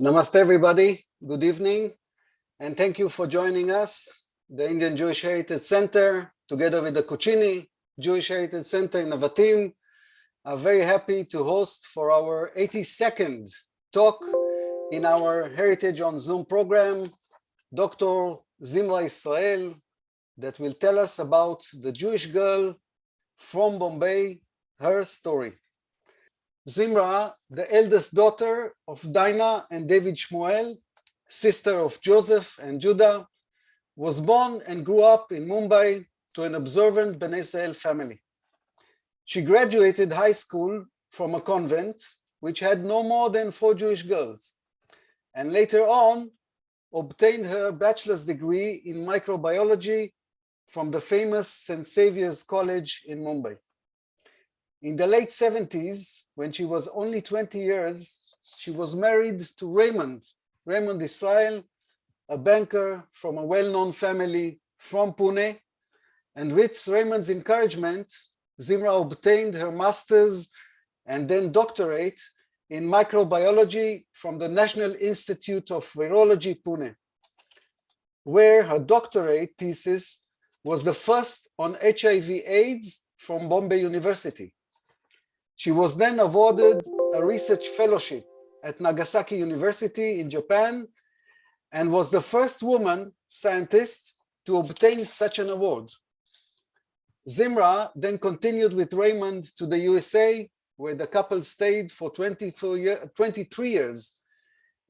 Namaste, everybody. Good evening, and thank you for joining us. The Indian Jewish Heritage Center, together with the Cochin Jewish Heritage Center in Navatim, are very happy to host for our 82nd talk in our Heritage on Zoom program, Dr. Zmira Israel, that will tell us about the Jewish girl from Bombay, her story. Zmira, the eldest daughter of Dinah and David Shmuel, sister of Joseph and Judah, was born and grew up in Mumbai to an observant Bnei Israel family. She graduated high school from a convent which had no more than 4 Jewish girls, and later on obtained her bachelor's degree in microbiology from the famous St. Saviour's College in Mumbai. In the late 70s, when she was only 20 years, she was married to Raymond Israel, a banker from a well-known family from Pune. And with Raymond's encouragement, Zmira obtained her master's and then doctorate in microbiology from the National Institute of Virology, Pune, where her doctorate thesis was the first on HIV/AIDS from Bombay University. She was then awarded a research fellowship at Nagasaki University in Japan and was the first woman scientist to obtain such an award. Zmira then continued with Raymond to the USA, where the couple stayed for 23 years,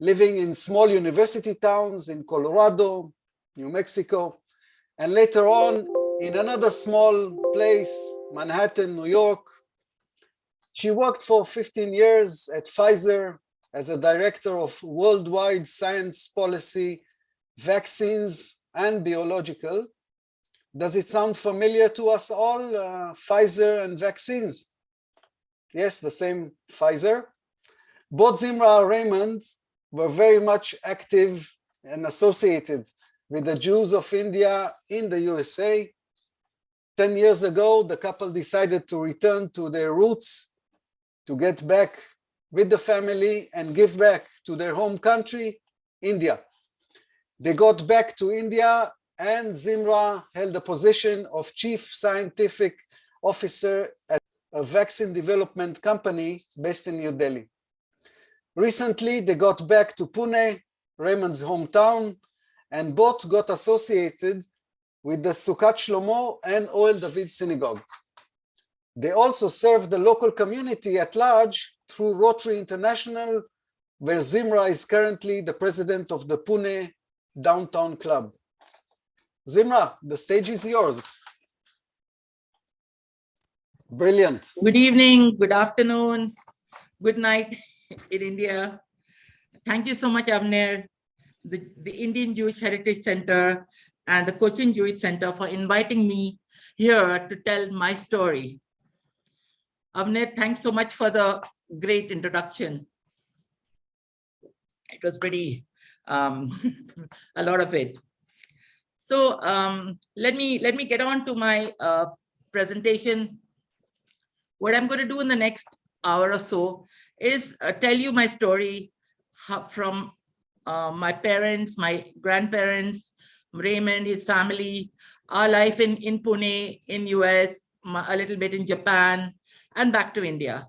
living in small university towns in Colorado, New Mexico, and later on in another small place, Manhattan, New York. She worked for 15 years at Pfizer as a director of worldwide science policy, vaccines, and biological. Does it sound familiar to us all, Pfizer and vaccines? Yes, the same Pfizer. Both Zmira and Raymond were very much active and associated with the Jews of India in the USA. 10 years ago, the couple decided to return to their roots, to get back with the family and give back to their home country, India. They got back to India, and Zmira held the position of Chief Scientific Officer at a vaccine development company based in New Delhi. Recently, they got back to Pune, Raymond's hometown, and both got associated with the Sukkot Shlomo and Oel David synagogue. They also serve the local community at large through Rotary International, where Zmira is currently the president of the Pune Downtown Club. Zmira, the stage is yours. Brilliant. Good evening, good afternoon, good night in India. Thank you so much, Avner, the Indian Jewish Heritage Center and the Cochin Jewish Center for inviting me here to tell my story. Avner, thanks so much for the great introduction. It was pretty, a lot of it. So let me get on to my presentation. What I'm going to do in the next hour or so is tell you my story from my parents, my grandparents, Raymond, his family, our life in Pune, in US, a little bit in Japan, and back to India.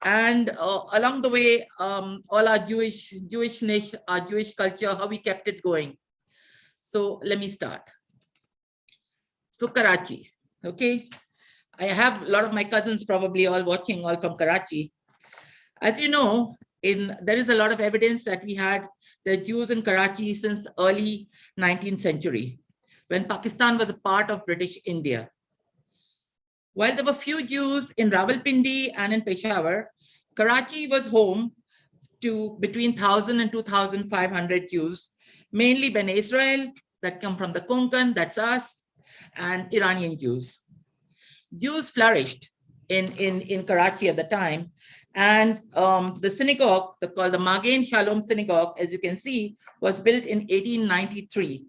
And along the way, all our Jewishness, our Jewish culture, how we kept it going. So let me start. So Karachi, okay? I have a lot of my cousins probably all watching, all from Karachi. As you know, there is a lot of evidence that we had the Jews in Karachi since early 19th century, when Pakistan was a part of British India. While there were few Jews in Rawalpindi and in Peshawar, Karachi was home to between 1,000 and 2,500 Jews, mainly Bnei Israel that come from the Konkan, that's us, and Iranian Jews. Jews flourished in Karachi at the time, and the synagogue, called the Magen Shalom Synagogue, as you can see, was built in 1893.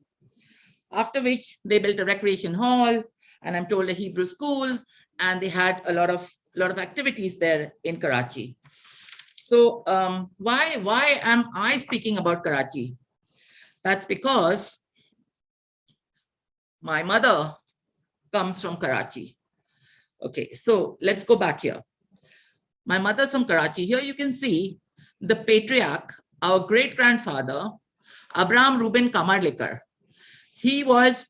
After which they built a recreation hall, and I'm told a Hebrew school, and they had a lot of activities there in Karachi. So why am I speaking about Karachi? That's because my mother comes from Karachi. Okay, so let's go back here. My mother's from Karachi. Here you can see the patriarch, our great-grandfather, Abraham Reuben Kamarlikar. He was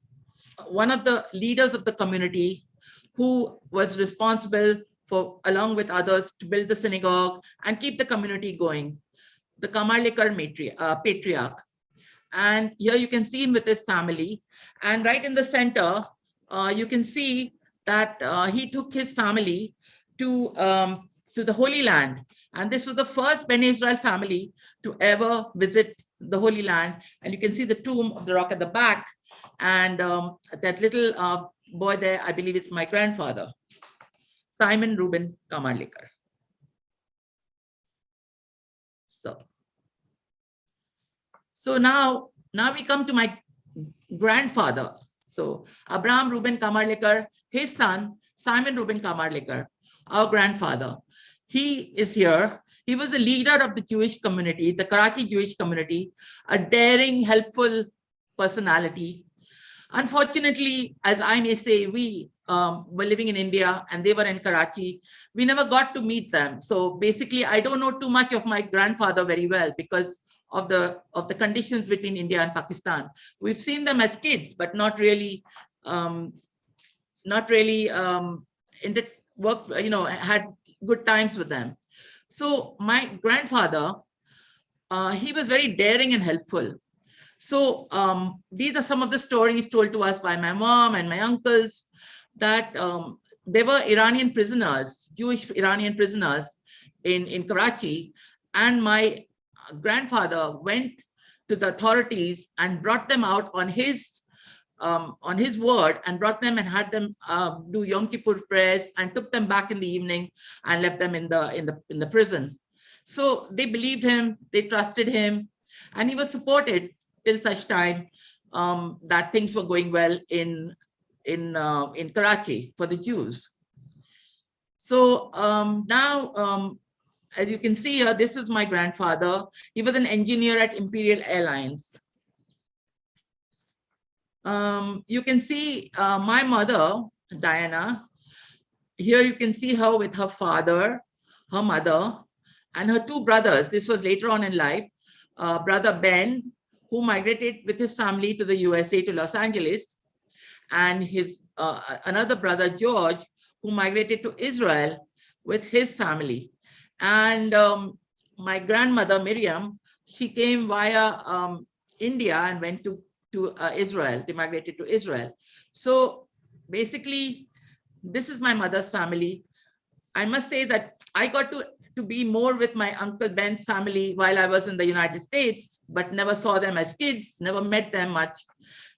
one of the leaders of the community who was responsible for, along with others, to build the synagogue and keep the community going. The Kamarlikar patriarch. And here you can see him with his family. And right in the center, you can see that he took his family to the Holy Land. And this was the first Ben Israel family to ever visit the Holy Land. And you can see the tomb of the rock at the back. And that little boy there, I believe it's my grandfather, Simon Reuben Kamarlikar. So now we come to my grandfather. So Abraham Reuben Kamarlikar, his son, Simon Reuben Kamarlikar, our grandfather. He is here. He was a leader of the Jewish community, the Karachi Jewish community, a daring, helpful personality. Unfortunately, as I may say, we were living in India and they were in Karachi. We never got to meet them. So basically, I don't know too much of my grandfather very well because of the conditions between India and Pakistan. We've seen them as kids, but not really in the work, had good times with them. So my grandfather, he was very daring and helpful. So these are some of the stories told to us by my mom and my uncles, that there were Iranian prisoners, Jewish Iranian prisoners in Karachi, and my grandfather went to the authorities and brought them out on his word, and brought them and had them do Yom Kippur prayers, and took them back in the evening and left them in the prison. So they believed him, they trusted him, and he was supported till such time that things were going well in Karachi for the Jews. So now, as you can see here, this is my grandfather. He was an engineer at Imperial Airlines. You can see my mother, Diana. Here you can see her with her father, her mother, and her two brothers. This was later on in life. Brother Ben, who migrated with his family to the USA, to Los Angeles, and his another brother, George, who migrated to Israel with his family. And my grandmother, Miriam, she came via India and went to Israel. They migrated to Israel. So basically, this is my mother's family. I must say that I got to be more with my Uncle Ben's family while I was in the United States, but never saw them as kids, never met them much.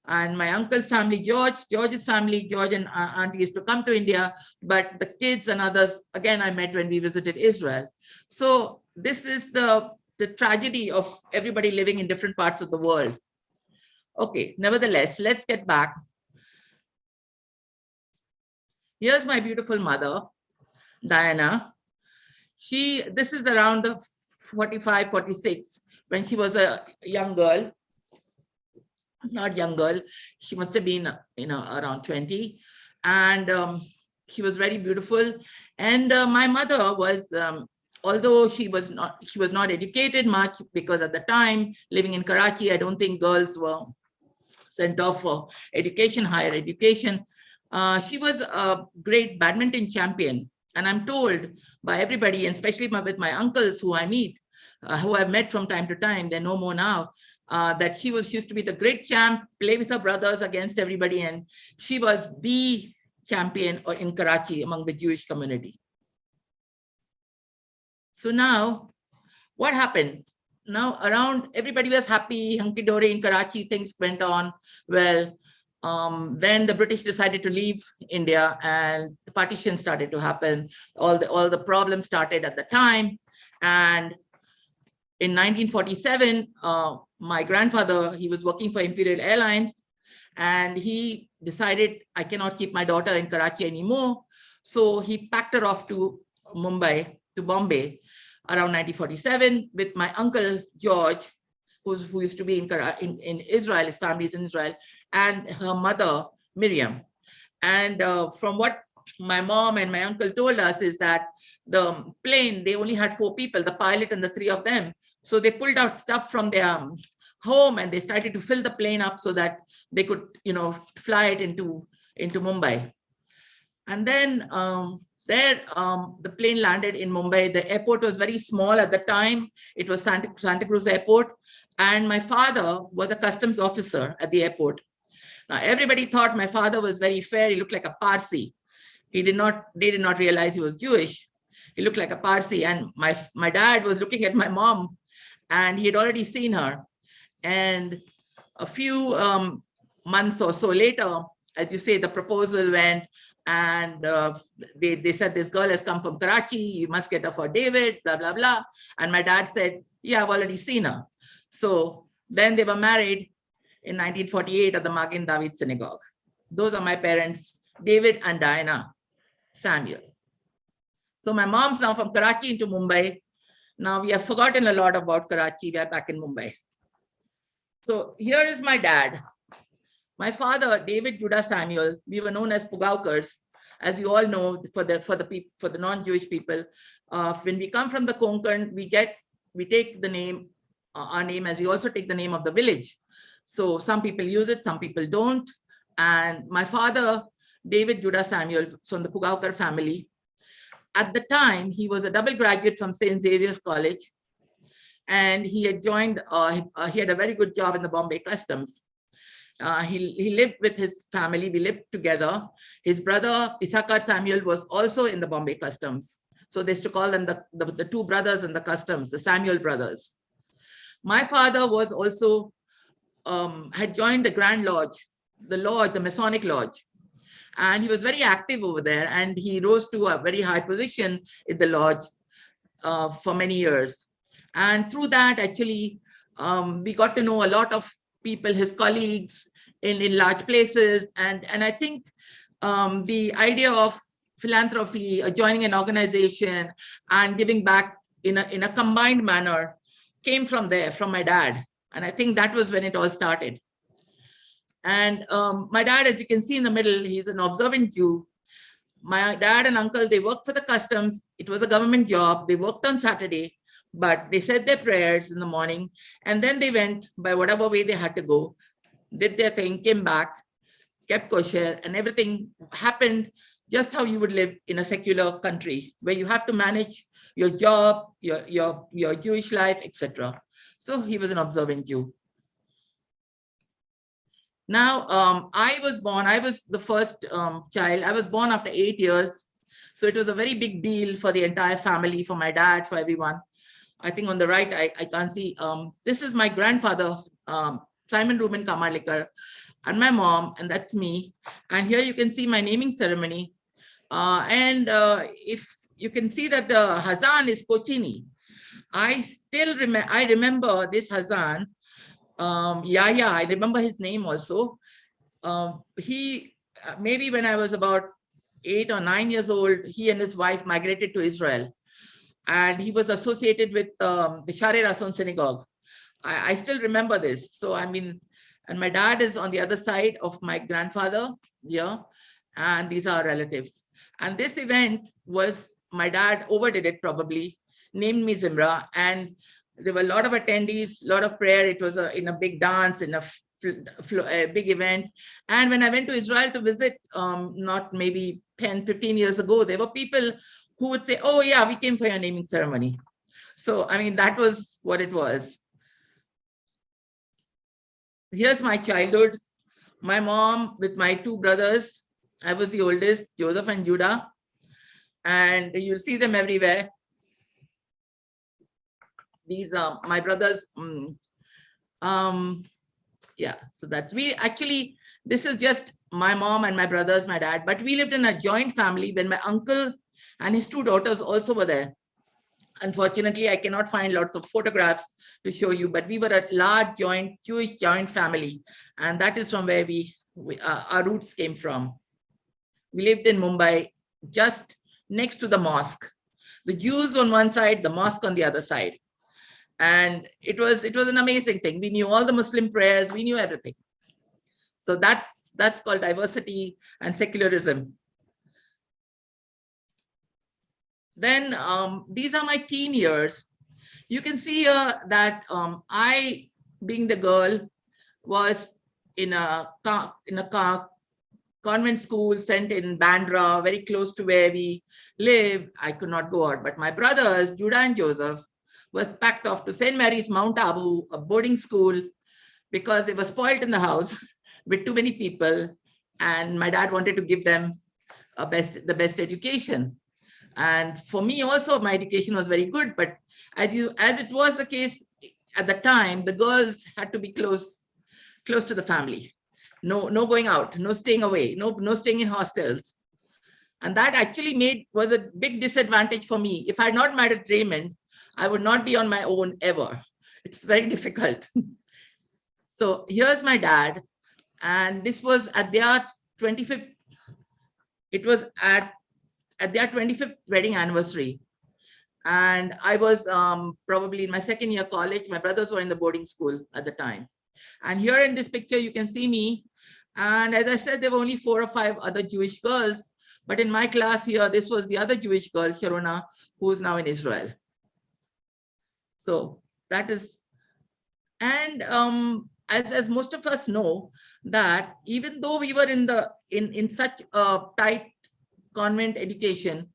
And my uncle's family, George's family, George and Auntie used to come to India, but the kids and others, again, I met when we visited Israel. So this is the tragedy of everybody living in different parts of the world. Okay, nevertheless, let's get back. Here's my beautiful mother, Diana. This is around 45, 46, when she was a young girl. Not young girl, she must have been, around 20. And she was very beautiful. And my mother was, although she was not educated much, because at the time, living in Karachi, I don't think girls were sent off for education, higher education. She was a great badminton champion. And I'm told by everybody, and especially with my uncles who I meet, who I've met from time to time, they're no more now, that she used to be the great champ, play with her brothers against everybody. And she was the champion in Karachi among the Jewish community. So now, what happened? Now around, everybody was happy, hunky-dory in Karachi, things went on well. Then the British decided to leave India, and the partition started to happen. All the problems started at the time. And in 1947, my grandfather, he was working for Imperial Airlines, and he decided, I cannot keep my daughter in Karachi anymore. So he packed her off to Bombay. around 1947 with my uncle George, who used to be in Israel. His family is in Israel, and her mother Miriam. And from what my mom and my uncle told us is that the plane, they only had 4 people, the pilot and the 3 of them. So they pulled out stuff from their home and they started to fill the plane up so that they could, fly it into Mumbai. And then the plane landed in Mumbai. The airport was very small at the time. It was Santa Cruz Airport. And my father was a customs officer at the airport. Now, everybody thought my father was very fair. He looked like a Parsi. They did not realize he was Jewish. He looked like a Parsi. And my dad was looking at my mom, and he had already seen her. And a few months or so later, as you say, the proposal went, and they said, this girl has come from Karachi, you must get her for David, blah, blah, blah. And my dad said, yeah, I've already seen her. So then they were married in 1948 at the Magen David Synagogue. Those are my parents, David and Diana Samuel. So my mom's now from Karachi into Mumbai. Now we have forgotten a lot about Karachi. We are back in Mumbai. So here is my dad. My father, David Judah Samuel, we were known as Pugaukars. As you all know, for the non-Jewish people, when we come from the Konkan, we take the name, our name, as we also take the name of the village. So some people use it, some people don't. And my father, David Judah Samuel, from the Pugaukar family, at the time, he was a double graduate from St. Xavier's College. And he had joined, he had a very good job in the Bombay Customs. He lived with his family. We lived together. His brother, Issachar Samuel, was also in the Bombay Customs. So they used to call them the 2 brothers in the customs, the Samuel brothers. My father was also, had joined the Grand Lodge, the Masonic Lodge. And he was very active over there. And he rose to a very high position in the lodge for many years. And through that, actually, we got to know a lot of people, his colleagues in large places. And I think the idea of philanthropy, joining an organization and giving back in a combined manner came from there, from my dad. And I think that was when it all started. And my dad, as you can see in the middle, he's an observant Jew. My dad and uncle, they worked for the customs. It was a government job. They worked on Saturday, but they said their prayers in the morning, and then they went by whatever way they had to go, did their thing, came back, kept kosher, and everything happened just how you would live in a secular country where you have to manage your job, your Jewish life, etc. So he was an observant Jew. Now, I was the first child. I was born after 8 years. So it was a very big deal for the entire family, for my dad, for everyone. I think on the right, I can't see. This is my grandfather, Simon Ruben Kamarlikar, and my mom, and that's me. And here you can see my naming ceremony. If you can see that the Hazan is Cochini. I remember this Hazan. I remember his name also. He, maybe when I was about 8 or 9 years old, he and his wife migrated to Israel. And he was associated with the Share Rason synagogue. I still remember this. So, I mean, and my dad is on the other side of my grandfather here. And these are relatives. And this event was, my dad overdid it probably, named me Zmira. And there were a lot of attendees, a lot of prayer. It was in a big dance, in a big event. And when I went to Israel to visit, not maybe 10, 15 years ago, there were people who would say, oh yeah, we came for your naming ceremony. So, I mean, that was what it was. Here's my childhood. My mom with my 2 brothers. I was the oldest, Joseph and Judah. And you'll see them everywhere. These are my brothers. Yeah, so that's, this is just my mom and my brothers, my dad, but we lived in a joint family when my uncle and his 2 daughters also were there. Unfortunately, I cannot find lots of photographs to show you, but we were a large Jewish joint family. And that is from where our roots came from. We lived in Mumbai, just next to the mosque. The Jews on one side, the mosque on the other side. And it was an amazing thing. We knew all the Muslim prayers, we knew everything. So that's called diversity and secularism. Then these are my teen years. You can see that I, being the girl, was in a convent school sent in Bandra, very close to where we live. I could not go out, but my brothers, Judah and Joseph, was packed off to St. Mary's Mount Abu, a boarding school, because they were spoiled in the house with too many people, and my dad wanted to give them the best education. And for me also, my education was very good, but as it was the case at the time, the girls had to be close to the family. No going out, no staying away, no staying in hostels. And that actually was a big disadvantage for me. If I had not married Raymond, I would not be on my own ever. It's very difficult. So here's my dad, and this was at their 25th. It was at their 25th wedding anniversary. And I was probably in my second year college. My brothers were in the boarding school at the time. And here in this picture, you can see me. And as I said, there were only 4 or 5 other Jewish girls. But in my class here, this was the other Jewish girl, Sharona, who is now in Israel. So that is, and as most of us know, that even though we were in such a tight convent education,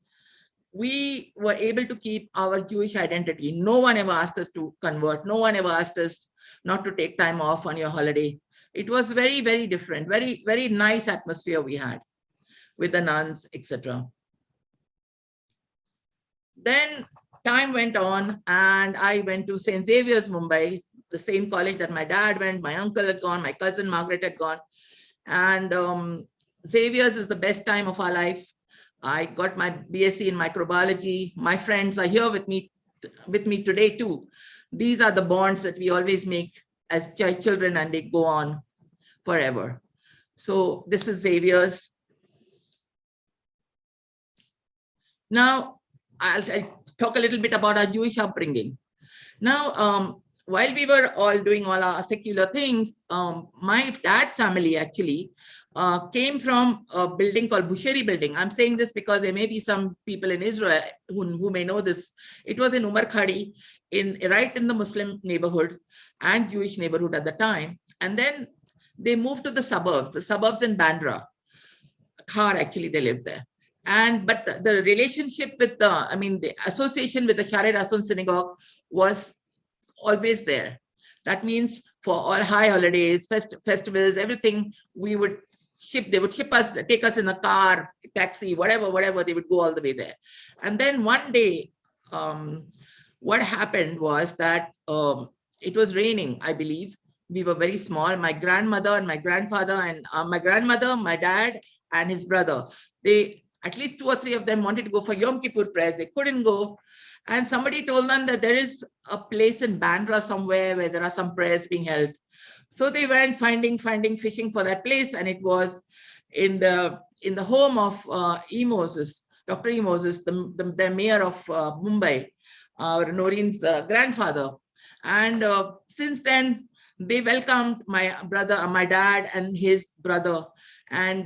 we were able to keep our Jewish identity. No one ever asked us to convert. No one ever asked us not to take time off on your holiday. It was very, very different, very, very nice atmosphere we had with the nuns, etc. Then time went on, and I went to St. Xavier's, Mumbai, the same college that my dad went, my uncle had gone, my cousin Margaret had gone. And Xavier's is the best time of our life. I got my BSc in microbiology. My friends are here with me today too. These are the bonds that we always make as children, and they go on forever. So this is Xavier's. Now, I'll talk a little bit about our Jewish upbringing. Now, while we were all doing all our secular things, my dad's family actually came from a building called Busheri building. I'm saying this because there may be some people in Israel who may know this. It was in Umar Khadi, right in the Muslim neighborhood and Jewish neighborhood at the time. And then they moved to the suburbs in Bandra. Khar, actually, they lived there. But the relationship with the association with the Share Rason synagogue was always there. That means for all high holidays, festivals, everything, they would ship us, take us in a car, taxi, whatever, they would go all the way there. And then one day, what happened was that it was raining, I believe. We were very small. My grandmother and my grandfather and my grandmother, my dad and his brother, at least 2 or 3 of them wanted to go for Yom Kippur prayers. They couldn't go. And somebody told them that there is a place in Bandra somewhere where there are some prayers being held. So they went fishing for that place. And it was in the home of E. Moses, Dr. E. Moses, the mayor of Mumbai, Noreen's grandfather. And since then, they welcomed my dad and his brother. And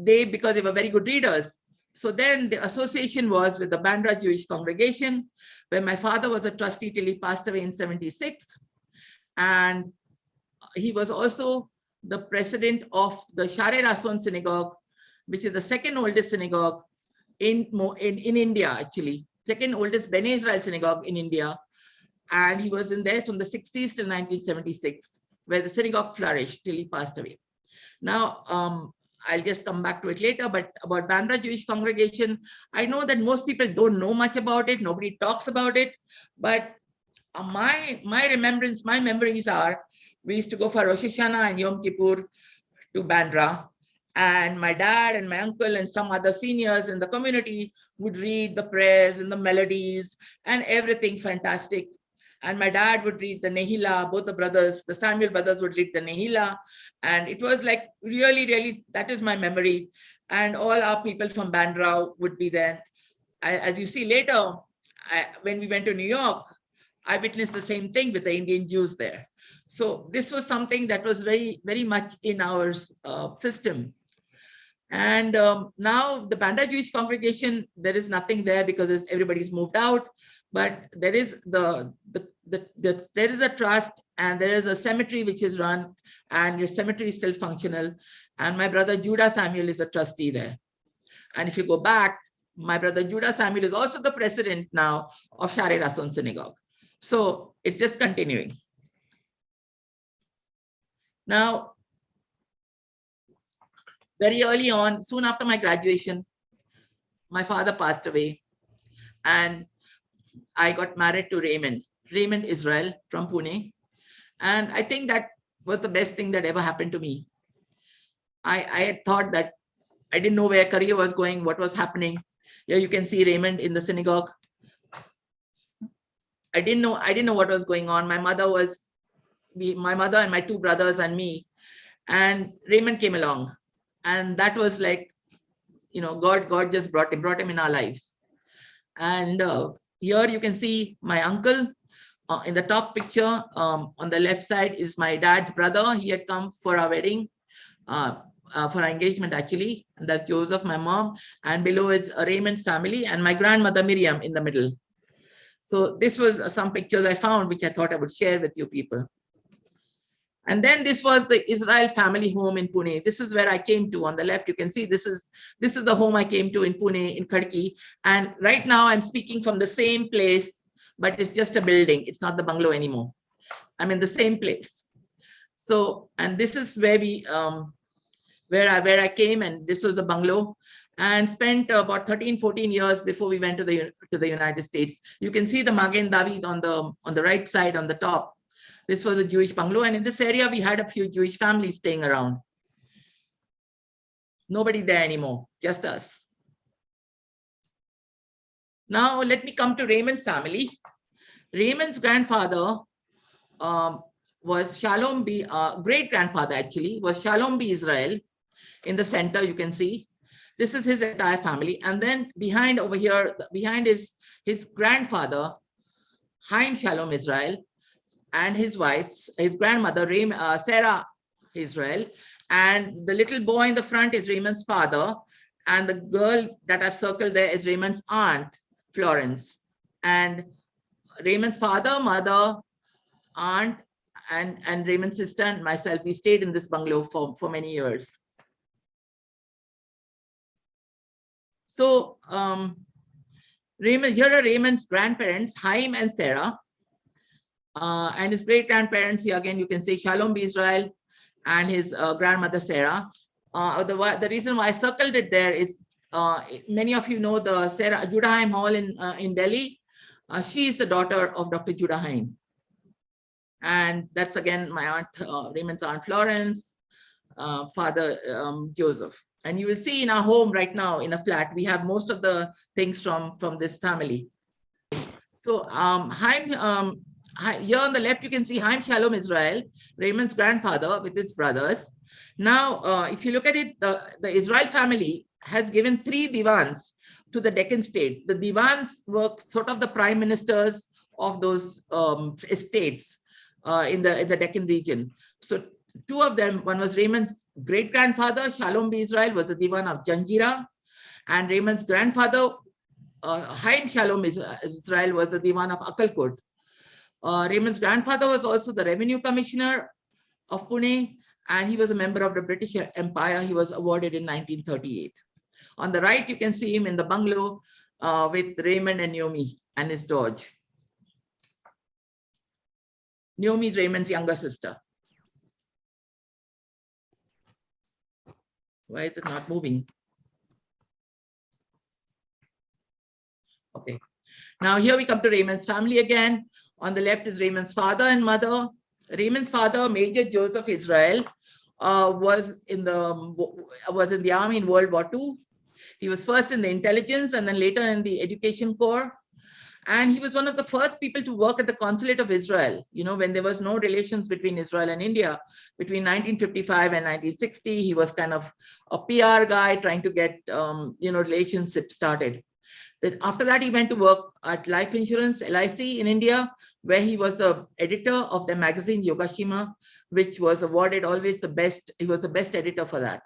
because they were very good readers. So then the association was with the Bandra Jewish congregation, where my father was a trustee till he passed away in 1976. And he was also the president of the Share Rason synagogue, which is the second oldest synagogue in India, actually. Second oldest Bnei Israel synagogue in India. And he was in there from the 60s till 1976, where the synagogue flourished till he passed away. Now, I'll just come back to it later, but about Bandra Jewish congregation, I know that most people don't know much about it. Nobody talks about it. But my memories are, we used to go for Rosh Hashanah and Yom Kippur to Bandra. And my dad and my uncle and some other seniors in the community would read the prayers and the melodies and everything fantastic. And my dad would read the Nehila, both the brothers, the Samuel brothers would read the Nehila. And it was like really, really, that is my memory. And all our people from Bandra would be there. as you see later, when we went to New York, I witnessed the same thing with the Indian Jews there. So this was something that was very, very much in our system. And now the Banda Jewish congregation, there is nothing there because everybody's moved out. But there is there is a trust, and there is a cemetery which is run, and the cemetery is still functional. And my brother Judah Samuel is a trustee there. And if you go back, my brother Judah Samuel is also the president now of Share Rason Synagogue. So it's just continuing. Now, very early on, soon after my graduation, my father passed away, and I got married to Raymond Israel from Pune. And I think that was the best thing that ever happened to me. I had thought that I didn't know where career was going, what was happening. Here you can see Raymond in the synagogue. I didn't know what was going on. My mother and my two brothers and me, and Raymond came along. And that was like, God just brought him in our lives. And here you can see my uncle in the top picture. On the left side is my dad's brother. He had come for our wedding, for our engagement actually. And that's Joseph, my mom. And below is Raymond's family and my grandmother Miriam in the middle. So this was some pictures I found, which I thought I would share with you people. And then this was the Israel family home in Pune. This is where I came to. On the left, you can see this is the home I came to in Pune, in Khadki. And right now I'm speaking from the same place, but it's just a building. It's not the bungalow anymore. I'm in the same place. So, and this is where where I came, and this was a bungalow, and spent about 13, 14 years before we went to the United States. You can see the Magen David on the right side on the top. This was a Jewish bungalow, and in this area, we had a few Jewish families staying around. Nobody there anymore, just us. Now, let me come to Raymond's family. Raymond's grandfather was Shalom B, great-grandfather actually, was Shalom B. Israel. In the center, you can see. This is his entire family. And then behind over here, behind is his grandfather, Haim Shalom Israel, and his wife, his grandmother, Sarah Israel. And the little boy in the front is Raymond's father. And the girl that I've circled there is Raymond's aunt, Florence. And Raymond's father, mother, aunt, and Raymond's sister and myself, we stayed in this bungalow for many years. So here are Raymond's grandparents, Haim and Sarah. And his great-grandparents, here again, you can say Shalom B. Israel and his grandmother, Sarah. The reason why I circled it there is many of you know the Sarah Judah Haim Hall in Delhi. She is the daughter of Dr. Judah Haim. And that's again my aunt, Raymond's aunt Florence, father Joseph. And you will see in our home right now in a flat, we have most of the things from this family. So Haim, here on the left, you can see Haim Shalom Israel, Raymond's grandfather with his brothers. Now, if you look at it, the Israel family has given 3 divans to the Deccan state. The divans were sort of the prime ministers of those estates in the Deccan region. So 2 of them, one was Raymond's great-grandfather, Shalom B. Israel, was the divan of Janjira, and Raymond's grandfather, Haim Shalom Israel, was the divan of Akalkot. Raymond's grandfather was also the revenue commissioner of Pune, and he was a member of the British Empire. He was awarded in 1938. On the right, you can see him in the bungalow with Raymond and Naomi and his Dodge. Naomi is Raymond's younger sister. Why is it not moving? Okay. Now here we come to Raymond's family again. On the left is Raymond's father and mother. Raymond's father, Major Joseph Israel, was in the army in World War II. He was first in the intelligence and then later in the education corps. And he was one of the first people to work at the consulate of Israel, when there was no relations between Israel and India. Between 1955 and 1960, he was kind of a PR guy trying to get, relationships started. Then after that, he went to work at Life Insurance, LIC in India, where he was the editor of the magazine Yogashima, which was awarded always the best. He was the best editor for that.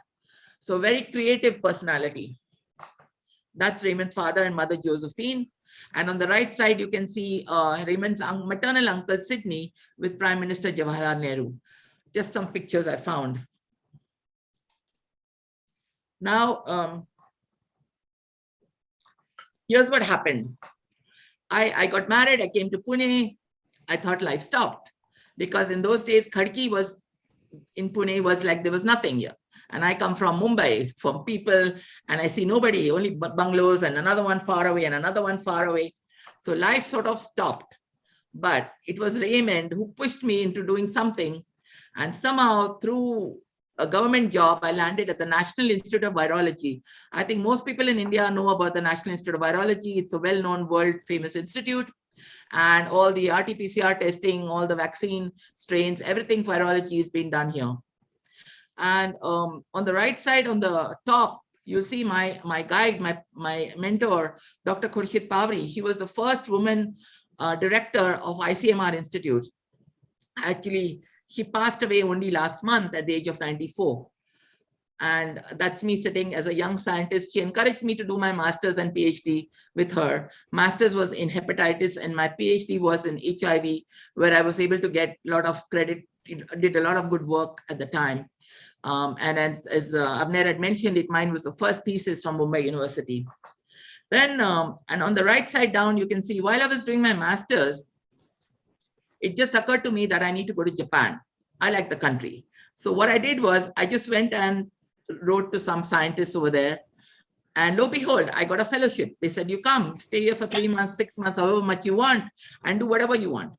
So very creative personality. That's Raymond's father and mother, Josephine. And on the right side, you can see Raymond's maternal uncle, Sydney, with Prime Minister Jawaharlal Nehru. Just some pictures I found. Now, here's what happened. I got married, I came to Pune. I thought life stopped because in those days, Khadki was in Pune was like there was nothing here. And I come from Mumbai, from people, and I see nobody, only bungalows and another one far away and another one far away. So life sort of stopped. But it was Raymond who pushed me into doing something. And somehow through a government job, I landed at the National Institute of Virology. I think most people in India know about the National Institute of Virology. It's a well-known, world-famous institute. And all the RT-PCR testing, all the vaccine strains, everything virology is being done here. And on the right side, on the top, you'll see my guide, my mentor, Dr. Khurshid Pavri. She was the first woman director of ICMR Institute. Actually, she passed away only last month at the age of 94. And that's me sitting as a young scientist. She encouraged me to do my master's and PhD with her. Master's was in hepatitis and my PhD was in HIV, where I was able to get a lot of credit, did a lot of good work at the time. And as Abner had mentioned it, mine was the first thesis from Bombay University. Then, and on the right side down, you can see while I was doing my master's, it just occurred to me that I need to go to Japan. I like the country. So what I did was I just went and wrote to some scientists over there. And lo and behold, I got a fellowship. They said, you come, stay here for 3 months, 6 months, however much you want, and do whatever you want.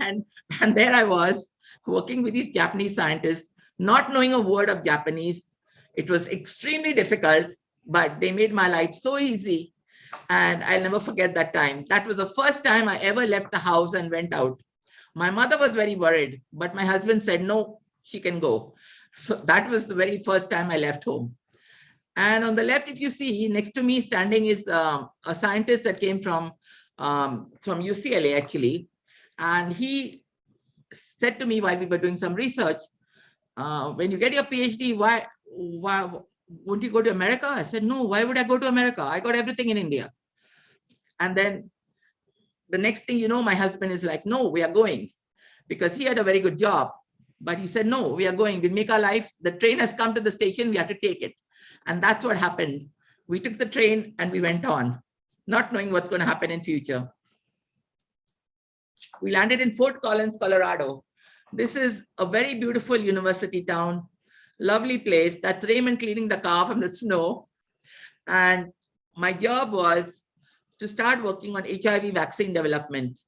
And there I was working with these Japanese scientists, not knowing a word of Japanese. It was extremely difficult, but they made my life so easy. And I'll never forget that time. That was the first time I ever left the house and went out. My mother was very worried, but my husband said, no, she can go. So that was the very first time I left home. And on the left, if you see, next to me standing is a scientist that came from UCLA, actually. And he said to me while we were doing some research, when you get your PhD, why won't you go to America? I said, no, why would I go to America? I got everything in India. And then the next thing you know, my husband is like, no, we are going, because he had a very good job. But he said, no, we are going. We'll make our life. The train has come to the station. We have to take it. And that's what happened. We took the train and we went on, not knowing what's going to happen in future. We landed in Fort Collins, Colorado. This is a very beautiful university town, lovely place. That's Raymond cleaning the car from the snow. And my job was to start working on HIV vaccine development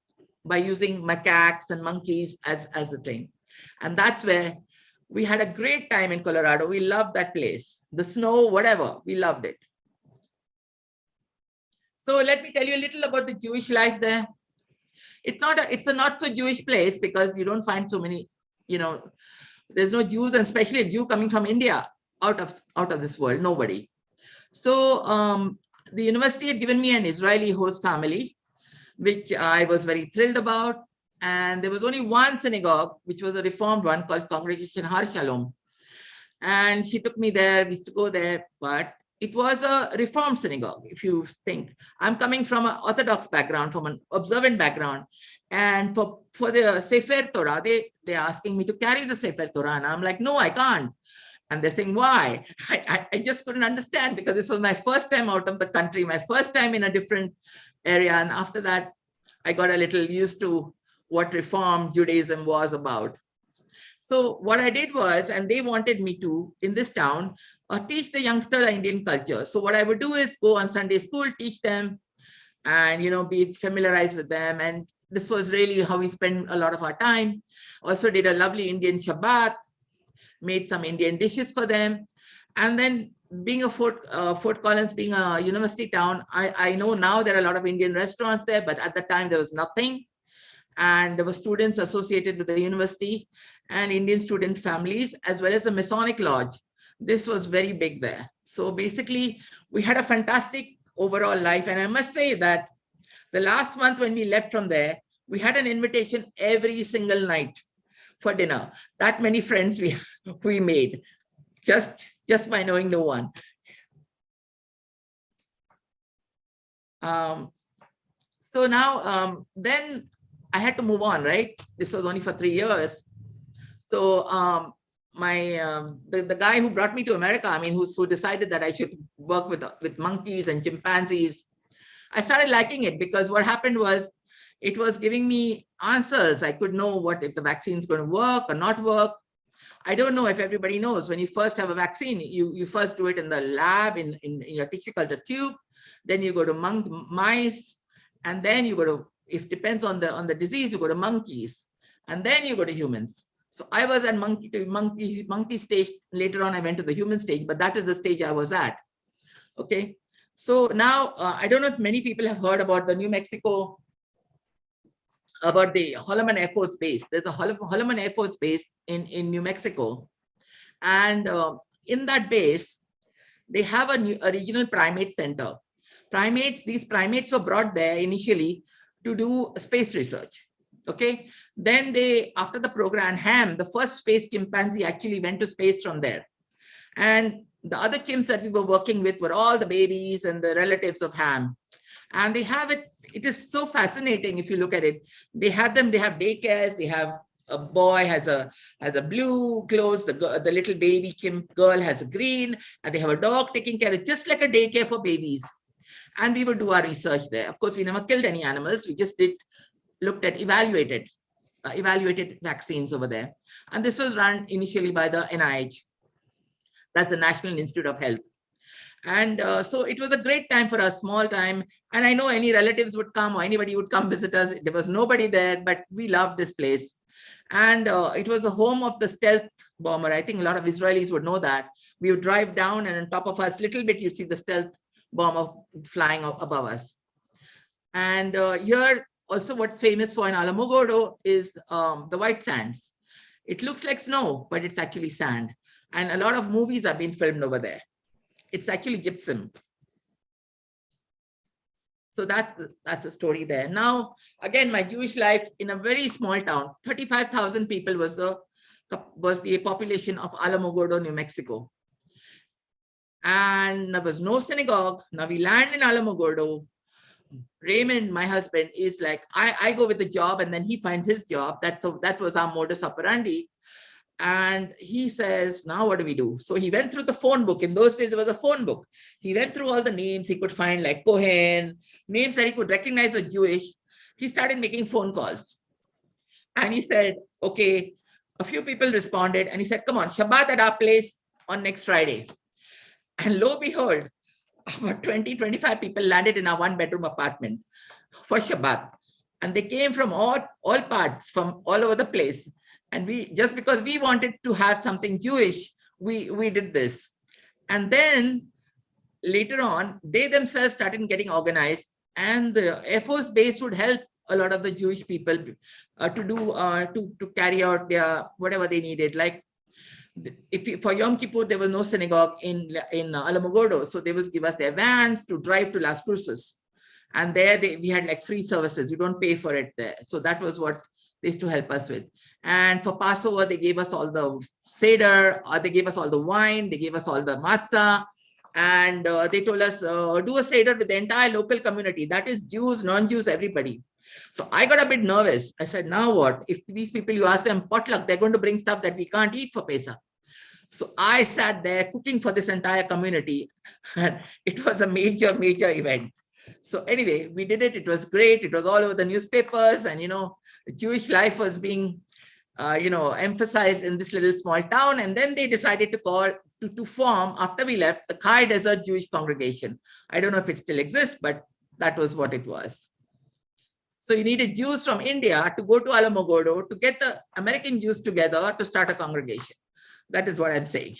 by using macaques and monkeys as a train. And that's where we had a great time in Colorado. We loved that place. The snow, whatever, we loved it. So let me tell you a little about the Jewish life there. It's a not so Jewish place because you don't find so many, there's no Jews, and especially a Jew coming from India out of this world, nobody. So the university had given me an Israeli host family, which I was very thrilled about. And there was only one synagogue, which was a reformed one called Congregation Har Shalom. And she took me there, we used to go there, but it was a reformed synagogue. If you think, I'm coming from an Orthodox background, from an observant background. And for the Sefer Torah, they're asking me to carry the Sefer Torah. And I'm like, no, I can't. And they're saying, why? I just couldn't understand, because this was my first time out of the country, my first time in a different area. And after that, I got a little used to what Reform Judaism was about. So what I did was, and they wanted me to, in this town, teach the youngster the Indian culture. So what I would do is go on Sunday school, teach them, and be familiarized with them. And this was really how we spent a lot of our time. Also did a lovely Indian Shabbat, made some Indian dishes for them. And then being a Fort Collins, being a university town, I know now there are a lot of Indian restaurants there, but at the time there was nothing. And there were students associated with the university and Indian student families, as well as the Masonic Lodge. This was very big there. So basically, we had a fantastic overall life. And I must say that the last month when we left from there, we had an invitation every single night for dinner. That many friends we made just by knowing no one. So now, then I had to move on, right? This was only for 3 years. So the guy who brought me to America, I mean, who decided that I should work with monkeys and chimpanzees, I started liking it because what happened was it was giving me answers. I could know what if the vaccine is going to work or not work. I don't know if everybody knows, when you first have a vaccine, you first do it in the lab in your tissue culture tube, then you go to mice, and then you go to, if depends on the disease, you go to monkeys, and then you go to humans. So I was at monkey stage. Later on, I went to the human stage, but that is the stage I was at. Okay. So now I don't know if many people have heard about the New Mexico, about the Holloman Air Force Base. There's a Holloman Air Force Base in New Mexico. And in that base, they have a regional primate center. These primates were brought there initially to do space research. Okay. Then after the program, Ham, the first space chimpanzee, actually went to space from there. And the other chimps that we were working with were all the babies and the relatives of Ham. And they have it is so fascinating if you look at it. They have daycares, they have a boy has a blue clothes, the little baby chimp girl has a green, and they have a dog taking care of, just like a daycare for babies. And we would do our research there. Of course, we never killed any animals. We just looked at evaluated vaccines over there. And this was run initially by the NIH. That's the National Institute of Health. And so it was a great time for us, small time. And I know any relatives would come or anybody would come visit us. There was nobody there, but we loved this place. And it was a home of the stealth bomber. I think a lot of Israelis would know that. We would drive down, and on top of us, little bit, you'd see the stealth bomber flying above us. And here also what's famous for in Alamogordo is the white sands. It looks like snow, but it's actually sand. And a lot of movies have been filmed over there. It's actually gypsum. So that's the story there. Now, again, my Jewish life in a very small town, 35,000 people was the population of Alamogordo, New Mexico. And there was no synagogue. Now we land in Alamogordo. Raymond, my husband, is like, I go with the job and then he finds his job. That was our modus operandi. And he says, now what do we do? So he went through the phone book. In those days, there was a phone book. He went through all the names he could find, like Cohen, names that he could recognize were Jewish. He started making phone calls. And he said, okay, a few people responded. And he said, come on, Shabbat at our place on next Friday. And lo and behold, about 20, 25 people landed in our one-bedroom apartment for Shabbat. And they came from all parts, from all over the place. And just because we wanted to have something Jewish, we did this. And then later on, they themselves started getting organized, and the Air Force Base would help a lot of the Jewish people to carry out their whatever they needed. Like for Yom Kippur, there was no synagogue in Alamogordo, so they would give us their vans to drive to Las Cruces. And there we had like free services. You don't pay for it there. So that was what they used to help us with. And for Passover, they gave us all the Seder, or they gave us all the wine, they gave us all the matzah, and they told us, do a Seder with the entire local community. That is Jews, non-Jews, everybody. So I got a bit nervous. I said, now what? If these people, you ask them potluck, they're going to bring stuff that we can't eat for Pesach. So I sat there cooking for this entire community. And it was a major, major event. So anyway, we did it. It was great. It was all over the newspapers, and, Jewish life was being, emphasized in this little small town. And then they decided to form, after we left, the Khai Desert Jewish Congregation. I don't know if it still exists, but that was what it was. So you needed Jews from India to go to Alamogordo to get the American Jews together to start a congregation. That is what I'm saying.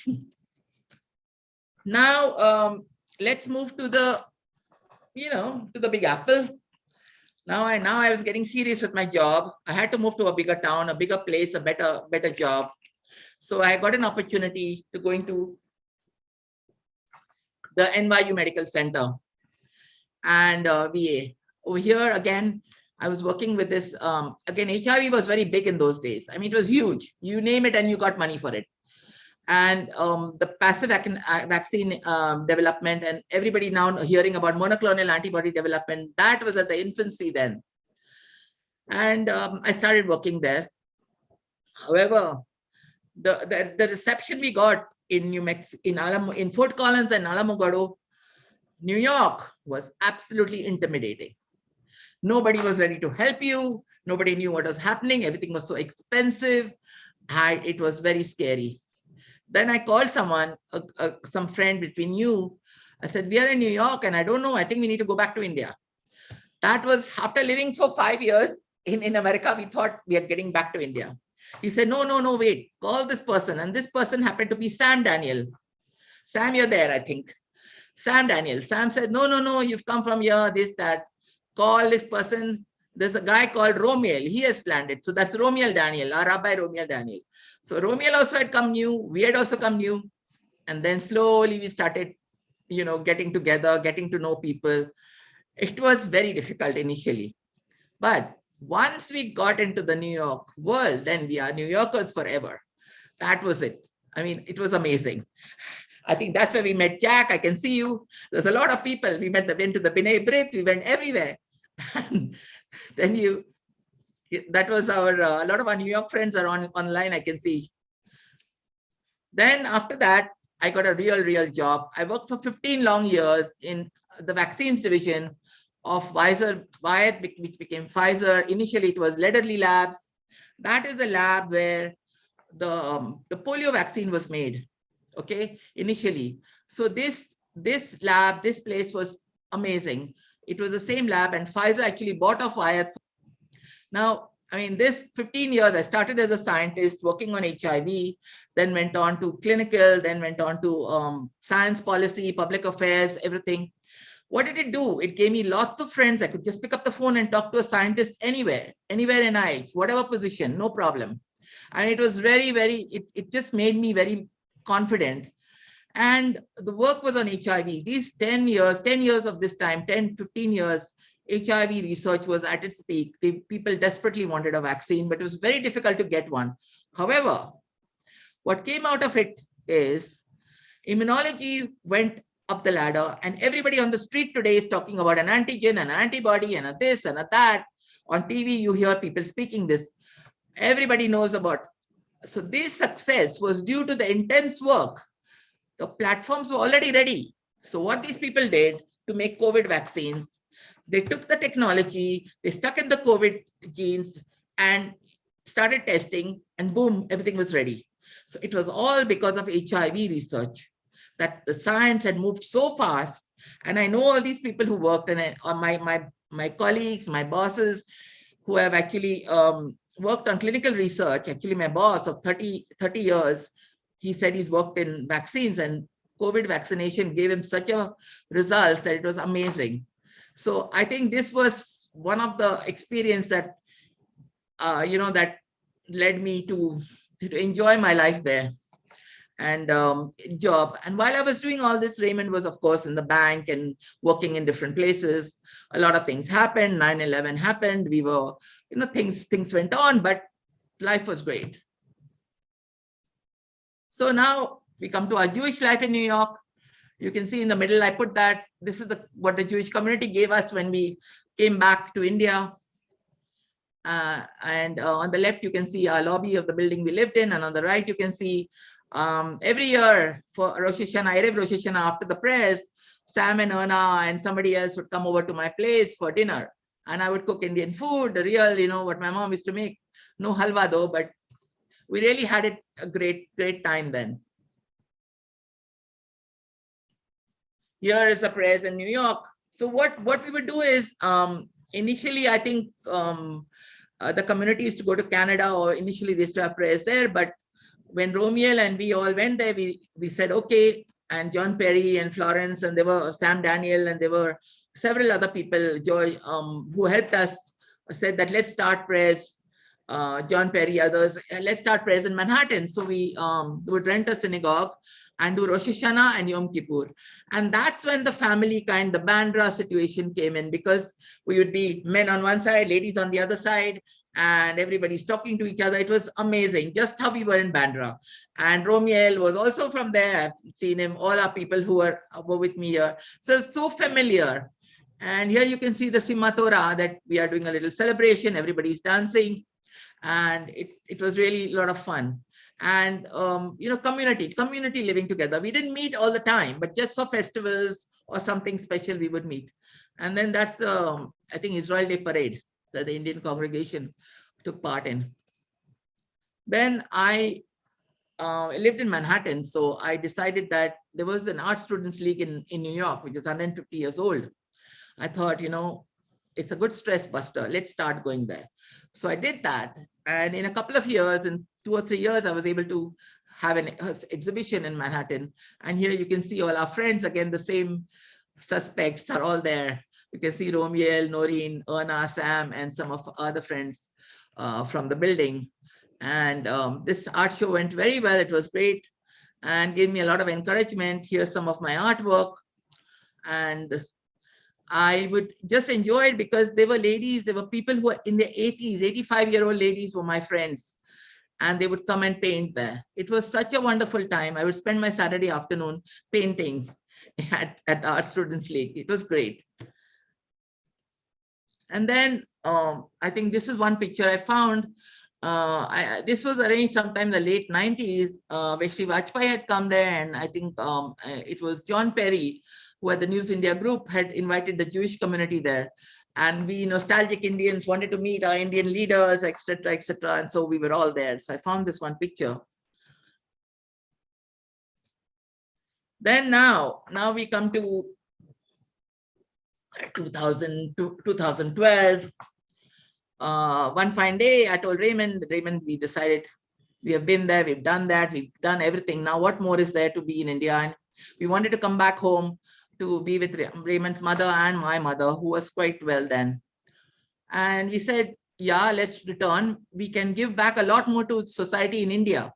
Now, let's move to the Big Apple. Now I was getting serious with my job. I had to move to a bigger town, a bigger place, a better job. So I got an opportunity to go into the NYU Medical Center. And we over here again, I was working with this, again, HIV was very big in those days. I mean, it was huge. You name it and you got money for it. And the passive vaccine development, and everybody now hearing about monoclonal antibody development, that was at the infancy then. And I started working there. However, the reception we got in New Mexico, in Fort Collins and Alamogordo, New York, was absolutely intimidating. Nobody was ready to help you. Nobody knew what was happening. Everything was so expensive. It was very scary. Then I called someone, some friend between you. I said, we are in New York and I don't know, I think we need to go back to India. That was after living for 5 years in America, we thought we are getting back to India. He said, no, wait, call this person. And this person happened to be Sam Daniel. Sam, you're there, I think. Sam Daniel. Sam said, no, you've come from here, this, that. Call this person. There's a guy called Romiel. He has landed. So that's Romiel Daniel, our Rabbi Romiel Daniel. So Romiel also had come new. We had also come new. And then slowly we started, getting together, getting to know people. It was very difficult initially. But once we got into the New York world, then we are New Yorkers forever. That was it. I mean, it was amazing. I think that's where we met Jack. I can see you. There's a lot of people. We went to the B'nai B'rith. We went everywhere. And then that was our, a lot of our New York friends are online, I can see. Then after that, I got a real job. I worked for 15 long years in the vaccines division of Pfizer, which became Pfizer. Initially, it was Lederle Labs. That is the lab where the polio vaccine was made. Okay, initially. So this lab, this place was amazing. It was the same lab, and Pfizer actually bought off Wyeth. Now, I mean, this 15 years, I started as a scientist working on HIV, then went on to clinical, then went on to science policy, public affairs, everything. What did it do? It gave me lots of friends. I could just pick up the phone and talk to a scientist anywhere in NIH, whatever position, no problem. And it was it just made me very confident. And the work was on HIV. These 10 years of this time, 10, 15 years, HIV research was at its peak. People desperately wanted a vaccine, but it was very difficult to get one. However, what came out of it is immunology went up the ladder, and everybody on the street today is talking about an antigen, an antibody, and a this and a that. On TV, you hear people speaking this. Everybody knows about. So this success was due to the intense work. The platforms were already ready. So what these people did to make COVID vaccines, they took the technology, they stuck in the COVID genes and started testing, and boom, everything was ready. So it was all because of HIV research that the science had moved so fast. And I know all these people who worked, and my colleagues, my bosses who have actually worked on clinical research. Actually, my boss of 30 years, he said he's worked in vaccines, and COVID vaccination gave him such a results that it was amazing. So I think this was one of the experience that, that led me to enjoy my life there and job. And while I was doing all this, Raymond was, of course, in the bank and working in different places. A lot of things happened. 9/11 happened. We were, things went on, but life was great. So now we come to our Jewish life in New York. You can see in the middle, I put that. This is what the Jewish community gave us when we came back to India. And on the left, you can see our lobby of the building we lived in. And on the right, you can see every year for Rosh Hashanah, Erev Rosh Hashanah, after the prayers, Sam and Erna and somebody else would come over to my place for dinner. And I would cook Indian food, the real, what my mom used to make. No halwa though, but we really had a great time then. Here is the prayers in New York. So what we would do is, initially, I think the community used to go to Canada, or initially they used to have prayers there. But when Romiel and we all went there, we said, okay, and John Perry and Florence, and there were Sam Daniel, and there were several other people, Joy, who helped us, said that let's start prayers. John Perry, others, let's start prayers in Manhattan. So we would rent a synagogue. and do Rosh Hashanah and Yom Kippur. And that's when the family kind, the Bandra situation came in, because we would be men on one side, ladies on the other side, and everybody's talking to each other. It was amazing, just how we were in Bandra. And Romiel was also from there. I've seen him, all our people who were with me here. So it's so familiar. And here you can see the Simatora, that we are doing a little celebration, everybody's dancing. And it was really a lot of fun. And community living together. We didn't meet all the time, but just for festivals or something special we would meet. And then that's the, I think, Israel Day parade that the Indian congregation took part in. Then I lived in Manhattan, so I decided that there was an art students league in New York, which is 150 years old. I thought, it's a good stress buster. Let's start going there. So I did that. And in a couple of years, in 2 or 3 years, I was able to have an exhibition in Manhattan. And here you can see all our friends. Again, the same suspects are all there. You can see Romiel, Noreen, Erna, Sam, and some of other friends from the building. And this art show went very well. It was great and gave me a lot of encouragement. Here's some of my artwork. And I would just enjoy it because they were ladies, there were people who were in their 80s, 85-year-old ladies were my friends, and they would come and paint there. It was such a wonderful time. I would spend my Saturday afternoon painting at the Art Students League. It was great. And then I think this is one picture I found. This was arranged sometime in the late 90s, where Sri Vajpayee had come there, and I think it was John Perry, who at the News India group had invited the Jewish community there. And we nostalgic Indians wanted to meet our Indian leaders, etc., etc. And so we were all there. So I found this one picture. Then now we come to 2012. One fine day, I told Raymond, we decided we have been there, we've done that, we've done everything. Now what more is there to be in India? And we wanted to come back home to be with Raymond's mother and my mother, who was quite well then. And we said, yeah, let's return. We can give back a lot more to society in India,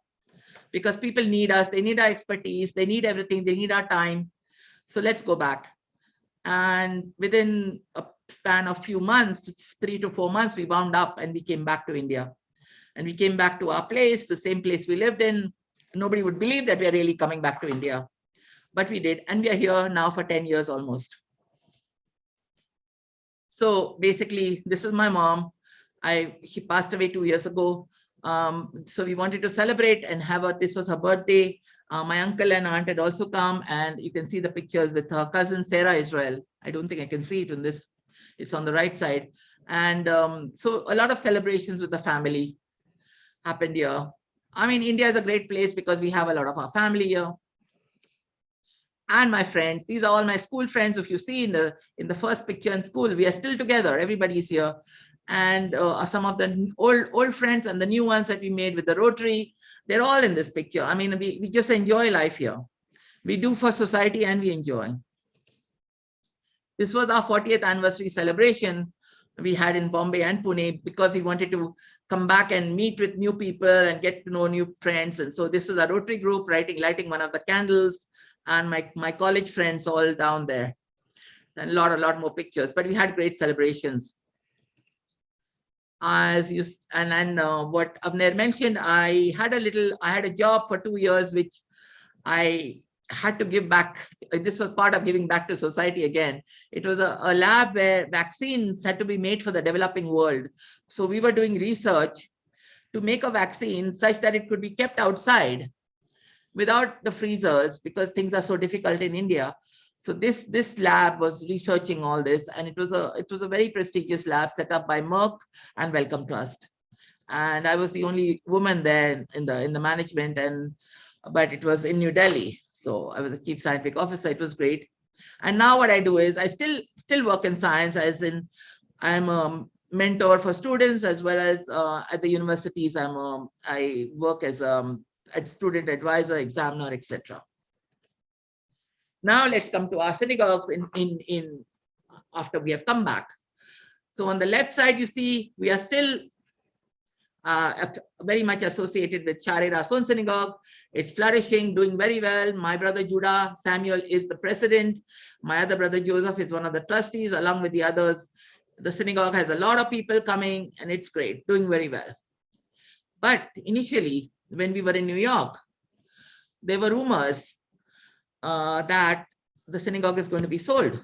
because people need us, they need our expertise, they need everything, they need our time. So let's go back. And within a span of few months, 3 to 4 months, we wound up and we came back to India. And we came back to our place, the same place we lived in. Nobody would believe that we are really coming back to India. But we did, and we are here now for 10 years almost. So basically, this is my mom. She passed away 2 years ago. So we wanted to celebrate and this was her birthday. My uncle and aunt had also come, and you can see the pictures with her cousin, Sarah Israel. I don't think I can see it in this. It's on the right side. And so a lot of celebrations with the family happened here. I mean, India is a great place because we have a lot of our family here. And my friends, these are all my school friends. If you see in the first picture in school, we are still together, everybody's here. And some of the old friends and the new ones that we made with the Rotary, they're all in this picture. I mean, we just enjoy life here. We do for society and we enjoy. This was our 40th anniversary celebration we had in Bombay and Pune, because we wanted to come back and meet with new people and get to know new friends. And so this is a Rotary group lighting one of the candles, and my college friends all down there. And a lot more pictures, but we had great celebrations. What Avner mentioned, I had a job for 2 years, which I had to give back. This was part of giving back to society again. It was a lab where vaccines had to be made for the developing world. So we were doing research to make a vaccine such that it could be kept outside without the freezers, because things are so difficult in India. So this lab was researching all this, and it was a very prestigious lab set up by Merck and Wellcome Trust. And I was the only woman there in the management, but it was in New Delhi. So I was the chief scientific officer. It was great. And now what I do is I still work in science, as in I'm a mentor for students, as well as at the universities I work as a student advisor, examiner, etc. Now let's come to our synagogues in after we have come back. So on the left side, you see we are still very much associated with Share Rason Synagogue. It's flourishing, doing very well. My brother Judah Samuel is the president. My other brother Joseph is one of the trustees, along with the others. The synagogue has a lot of people coming, and it's great, doing very well. But initially, when we were in New York, there were rumors that the synagogue is going to be sold.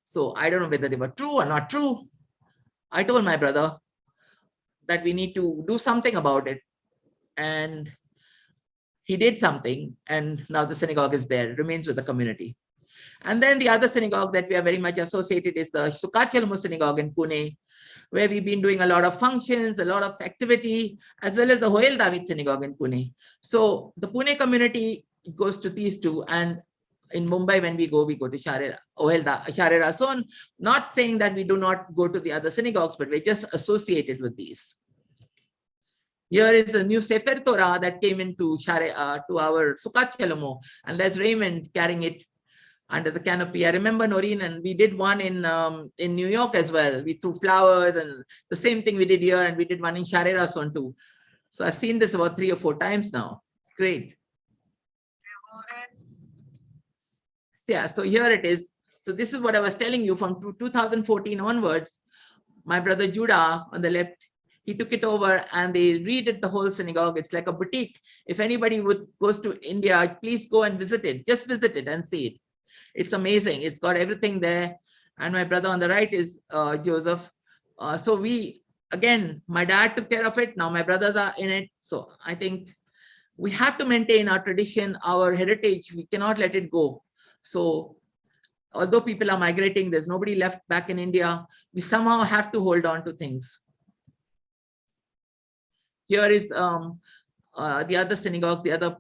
So I don't know whether they were true or not true. I told my brother that we need to do something about it. And he did something, and now the synagogue is there, remains with the community. And then the other synagogue that we are very much associated is the Sukat Shalom Synagogue in Pune, where we've been doing a lot of functions, a lot of activity, as well as the Hoel David Synagogue in Pune. So the Pune community goes to these two, and in Mumbai, when we go to Share Rason, not saying that we do not go to the other synagogues, but we're just associated with these. Here is a new Sefer Torah that came into to our Sukat Shalomo, and there's Raymond carrying it under the canopy. I remember, Noreen, and we did one in New York as well. We threw flowers, and the same thing we did here, and we did one in Share Rason too. So I've seen this about 3 or 4 times now. Great. Yeah, so here it is. So this is what I was telling you from 2014 onwards. My brother Judah on the left, he took it over and they redid the whole synagogue. It's like a boutique. If anybody goes to India, please go and visit it. Just visit it and see it. It's amazing. It's got everything there. And my brother on the right is Joseph. So my dad took care of it. Now my brothers are in it. So I think we have to maintain our tradition, our heritage. We cannot let it go. So although people are migrating, there's nobody left back in India. We somehow have to hold on to things. Here is the other synagogues, the other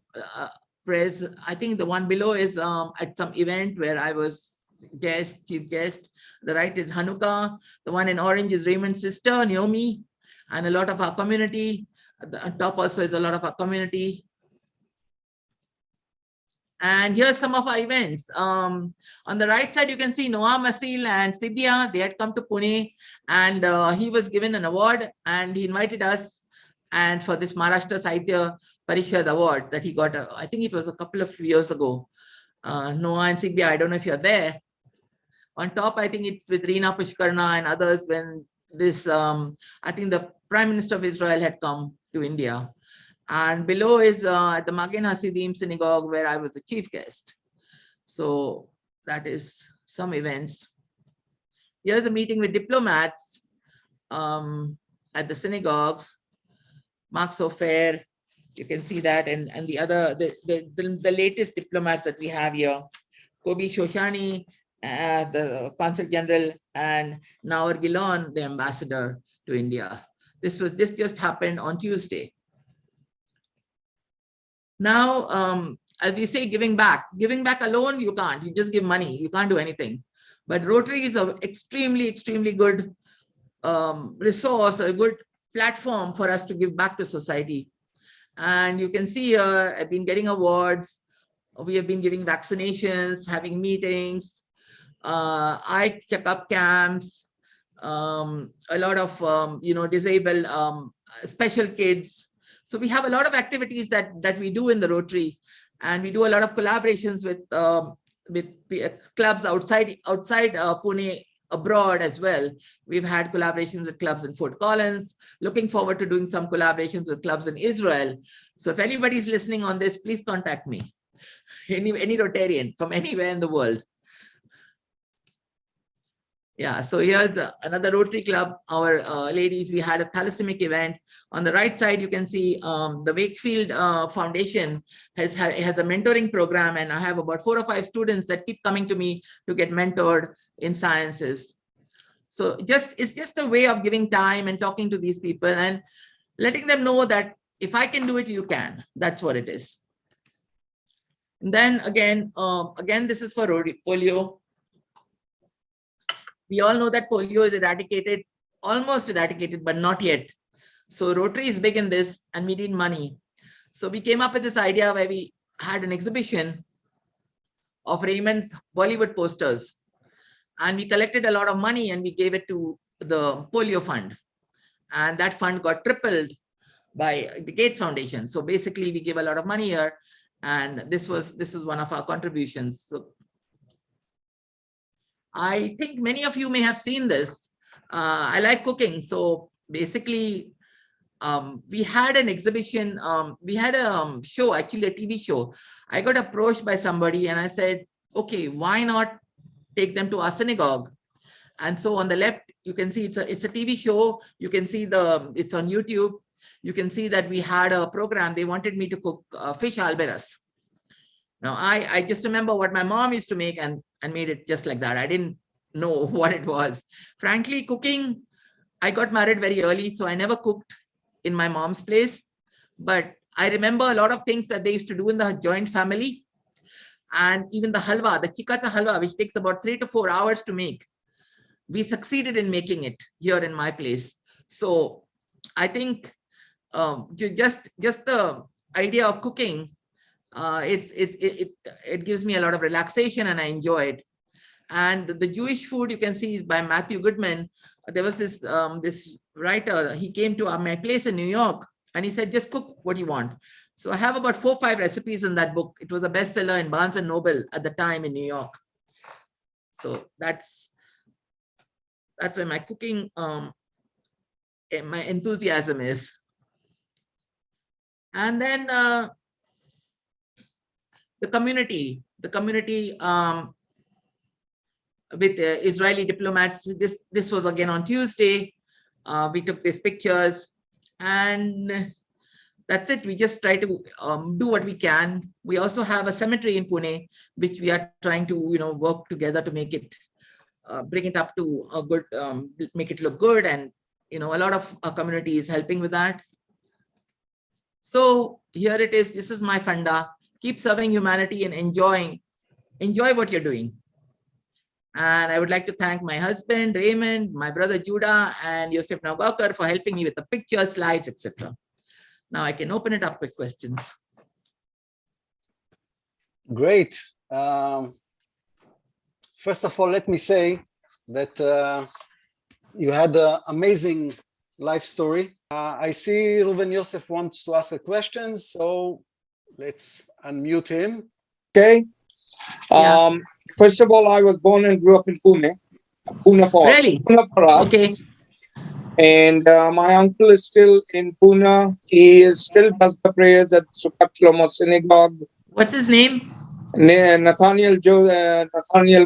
prayers. I think the one below is at some event where I was chief guest. The right is Hanukkah. The one in orange is Raymond's sister, Naomi, and a lot of our community. On top also is a lot of our community. And here's some of our events. On the right side, you can see Noah Masil and Sibia. They had come to Pune, and he was given an award, and he invited us. And for this Maharashtra Sahitya Parishad award that he got, I think it was a couple of years ago. Noah and Sibia, I don't know if you're there. On top, I think it's with Reena Pushkarna and others when this, I think the Prime Minister of Israel had come to India. And below is at the Magen Hasidim Synagogue, where I was a chief guest. So that is some events. Here's a meeting with diplomats at the synagogues. Mark Sofer, you can see that, and the other, the latest diplomats that we have here. Kobi Shoshani, the Consul General, and Naor Gilon, the ambassador to India. This just happened on Tuesday. Now, as we say, giving back alone, you can't. You just give money. You can't do anything. But Rotary is an extremely, extremely good resource, a good platform for us to give back to society. And you can see here, I've been getting awards. We have been giving vaccinations, having meetings, eye checkup camps, a lot of, disabled, special kids. So we have a lot of activities that we do in the Rotary, and we do a lot of collaborations with clubs outside Pune, abroad as well. We've had collaborations with clubs in Fort Collins. Looking forward to doing some collaborations with clubs in Israel. So if anybody's listening on this, please contact me. Any Rotarian from anywhere in the world. Yeah, so here's another Rotary Club. Our ladies, we had a thalassaemic event. On the right side, you can see the Wakefield Foundation has a mentoring program, and I have about 4 or 5 students that keep coming to me to get mentored in sciences. So it's just a way of giving time and talking to these people and letting them know that if I can do it, you can. That's what it is. And then again, this is for polio. We all know that polio is eradicated, almost eradicated, but not yet. So Rotary is big in this, and we need money. So we came up with this idea where we had an exhibition of Raymond's Bollywood posters. And we collected a lot of money and we gave it to the polio fund. and that fund got tripled by the Gates Foundation. So basically, we give a lot of money here, and this is one of our contributions. So I think many of you may have seen this. I like cooking, so basically, we had an exhibition. We had a show, actually a TV show. I got approached by somebody, and I said, "Okay, why not take them to our synagogue?" And so on the left, you can see it's a TV show. You can see it's on YouTube. You can see that we had a program. They wanted me to cook fish alberas. Now, I just remember what my mom used to make and made it just like that. I didn't know what it was. Frankly, cooking, I got married very early, so I never cooked in my mom's place. But I remember a lot of things that they used to do in the joint family. And even the halwa, the chikacha halwa, which takes about 3 to 4 hours to make. We succeeded in making it here in my place. So I think just the idea of cooking, it gives me a lot of relaxation and I enjoy it. And the Jewish food, you can see by Matthew Goodman. There was this writer, he came to my place in New York and he said, just cook what you want. So I have about 4 or 5 recipes in that book. It was a bestseller in Barnes and Noble at the time in New York. So that's where my cooking, my enthusiasm is. And then the community with Israeli diplomats. This was again on Tuesday. We took these pictures, and that's it. We just try to do what we can. We also have a cemetery in Pune, which we are trying to work together to make it, bring it up to a good, make it look good, and a lot of our community is helping with that. So here it is. This is my funda. Keep serving humanity and enjoy what you're doing. And I would like to thank my husband, Raymond, my brother, Judah, and Yosef Nagaukar for helping me with the pictures, slides, etc. Now I can open it up with questions. Great. First of all, let me say that you had an amazing life story. I see Ruben Yosef wants to ask a question, so let's unmute him. Okay. Yeah. First of all, I was born and grew up in Pune. Really? Pune for us. Okay. And my uncle is still in Pune. He still does the prayers at Sukat Shlomo Synagogue. What's his name? Nathaniel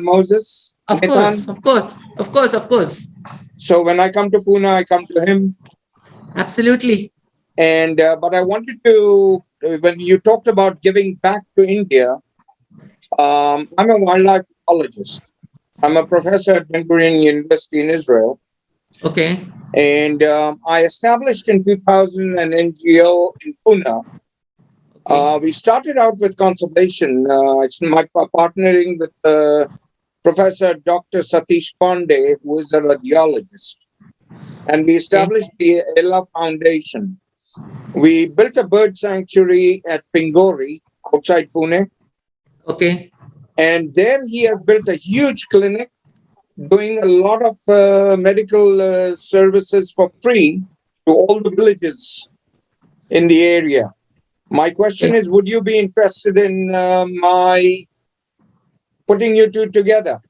Moses. Of course. So when I come to Pune, I come to him. Absolutely. And but I wanted to, when you talked about giving back to India, I'm a wildlife ecologist. I'm a professor at Ben Gurion University in Israel. Okay. And I established in 2000 an NGO in Pune. Okay. We started out with conservation. It's my partnering with Professor Dr. Satish Pandey, who is a radiologist. And we established the Ella Foundation. We built a bird sanctuary at Pingori, outside Pune. Okay. And there he has built a huge clinic, doing a lot of medical services for free to all the villages in the area. My question is, would you be interested in my putting you two together?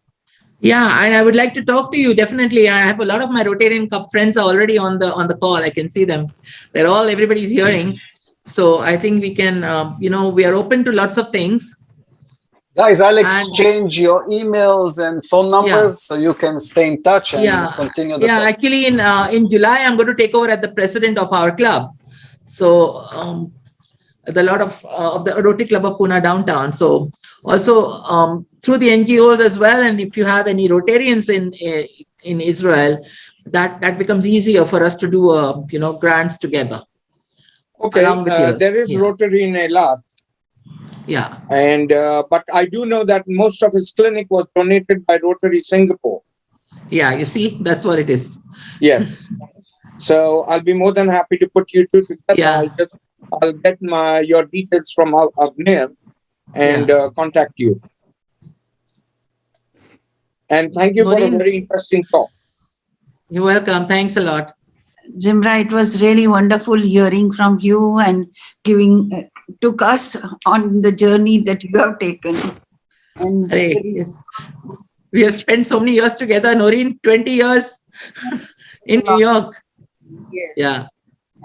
Yeah, and I would like to talk to you. Definitely. I have a lot of my Rotarian Cup friends already on the call. I can see them. Everybody's hearing. So I think we can, we are open to lots of things. Guys, I'll exchange your emails and phone numbers so you can stay in touch and continue the talk. Actually, in July, I'm going to take over as the president of our club. So the lot of the Rotary Club of Pune downtown. So also through the NGOs as well. And if you have any Rotarians in Israel, that becomes easier for us to do grants together. Okay, there is Rotary in Eilat. Yeah. And but I do know that most of his clinic was donated by Rotary Singapore. Yeah, you see, that's what it is. Yes. So I'll be more than happy to put you two together. Yeah. I'll get your details from Avner and contact you. And thank you for a very interesting talk. You're welcome. Thanks a lot. Zmira, it was really wonderful hearing from you and giving took us on the journey that you have taken. And Hare, yes. We have spent so many years together, Noreen, 20 years in New York. yes, Yeah,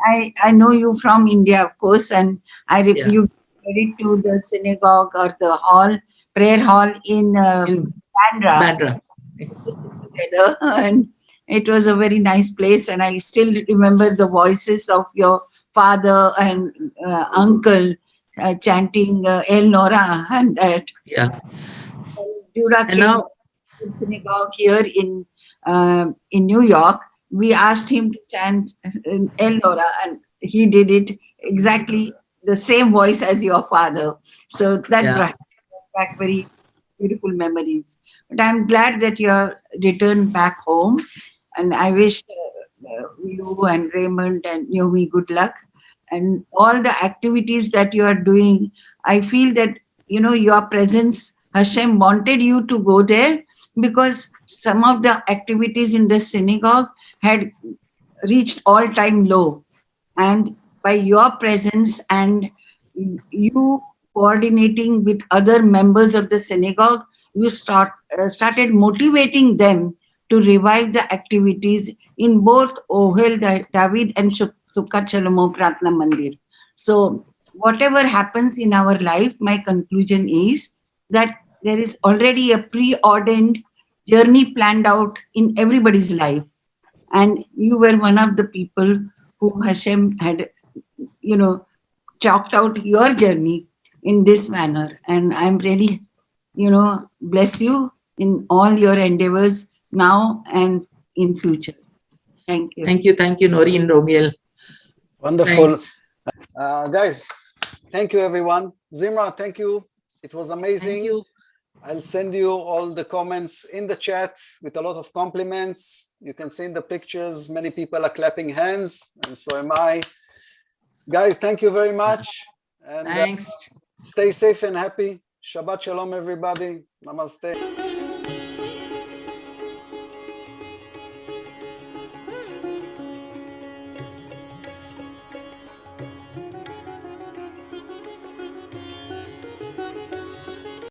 I know you from India, of course, and yeah. you married to the synagogue or the hall, prayer hall in In Bandra. Bandra. Used to sit together, and it was a very nice place. And I still remember the voices of your father and uncle chanting El Nora and that. Yeah. Jura And came now, to the synagogue here in New York. We asked him to chant El Nora, and he did it exactly the same voice as your father. So that yeah. brought back very beautiful memories. But I'm glad that you are returned back home, and I wish you and Raymond and Yomi good luck and all the activities that you are doing. I feel that your presence. Hashem wanted you to go there because some of the activities in the synagogue had reached all-time low, and by your presence and you coordinating with other members of the synagogue, you started motivating them to revive the activities in both Ohel David and Sukkot Shalomo Pratna Mandir. So whatever happens in our life, my conclusion is that there is already a preordained journey planned out in everybody's life, and you were one of the people who Hashem had, chalked out your journey in this manner. And I'm really, bless you in all your endeavors now and in future. Thank you. Thank you, Noreen, Romiel. Wonderful. Thanks. Guys, thank you, everyone. Zimra, thank you. It was amazing. Thank you. I'll send you all the comments in the chat with a lot of compliments. You can see in the pictures, many people are clapping hands, and so am I. Guys, thank you very much. And Thanks. stay safe and happy. Shabbat Shalom, everybody. Namaste.